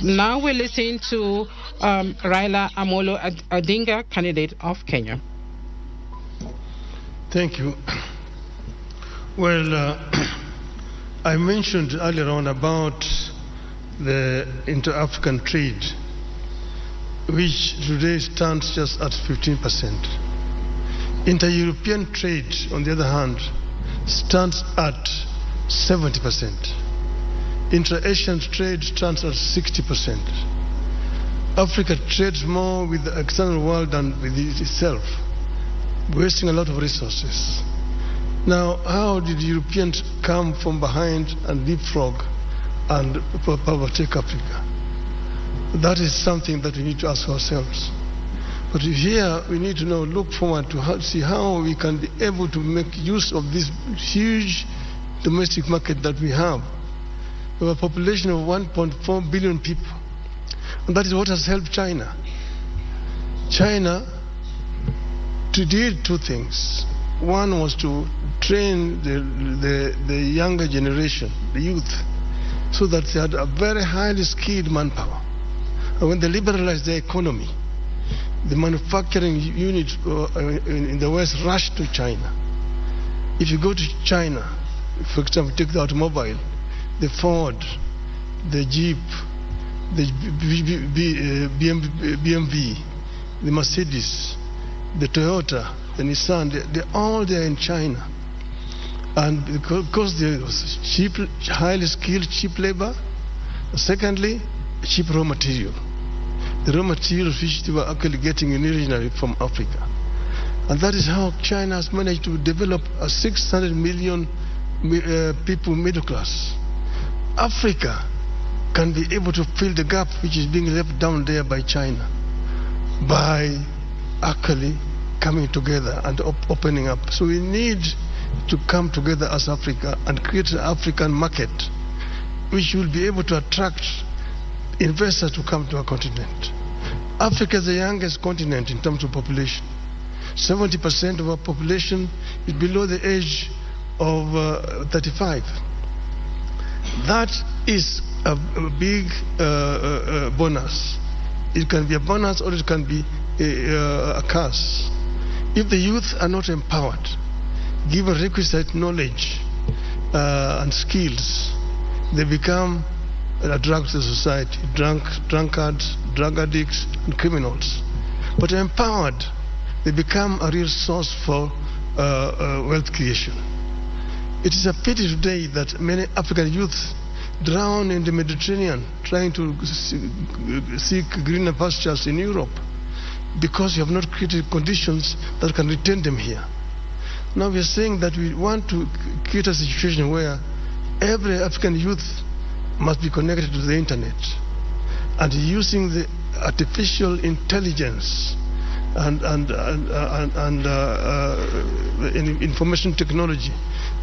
Now we're listening to Raila Odinga, candidate of Kenya. Thank you. Well, I mentioned earlier on about the inter-African trade, which today stands just at 15%. Inter-European trade, on the other hand, stands at 70%. Inter-Asian trade stands at 60%. Africa trades more with the external world than with itself, wasting a lot of resources. Now, how did Europeans come from behind and leapfrog and overtake Africa? That is something that we need to ask ourselves. But here we need to now look forward to see how we can be able to make use of this huge domestic market that we have. We have a population of 1.4 billion people. And that is what has helped China. China did two things. One was to train the younger generation, the youth, so that they had a very highly skilled manpower. And when they liberalized their economy, the manufacturing units in the West rushed to China. If you go to China, for example, take the automobile, the Ford, the Jeep, the BMW, the Mercedes, the Toyota, the Nissan, they're all there in China. And because there was cheap, highly skilled, cheap labor, secondly, cheap raw material. The raw materials which they were actually getting originally from Africa. And that is how China has managed to develop a 600 million people middle class. Africa can be able to fill the gap which is being left down there by China by actually coming together and opening up. So we need to come together as Africa and create an African market which will be able to attract investors to come to our continent. Africa is the youngest continent in terms of population. 70% of our population is below the age of 35. That is a big bonus. It can be a bonus or it can be a curse. If the youth are not empowered, given requisite knowledge and skills, they become a drug to society, drunkards, drug addicts, and criminals. But empowered, they become a real source for wealth creation. It is a pity today that many African youth drown in the Mediterranean trying to seek greener pastures in Europe because you have not created conditions that can retain them here. Now we are saying that we want to create a situation where every African youth must be connected to the internet, and using the artificial intelligence and information technology,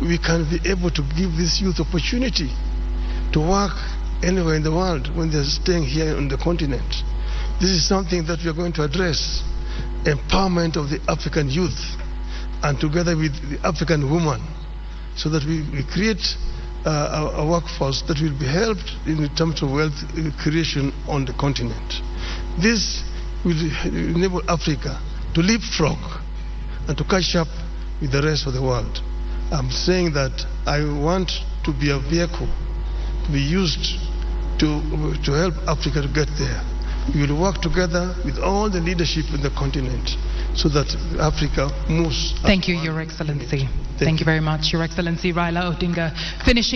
we can be able to give this youth opportunity to work anywhere in the world when they're staying here on the continent. This is something that we are going to address, empowerment of the African youth, and together with the African woman, so that we create a workforce that will be helped in terms of wealth creation on the continent. This will enable Africa to leapfrog and to catch up with the rest of the world. I'm saying that I want to be a vehicle to be used to help Africa to get there. We will work together with all the leadership in the continent so that Africa moves. Thank you, Your Excellency. Thank you very much, Your Excellency Raila Odinga. Finishing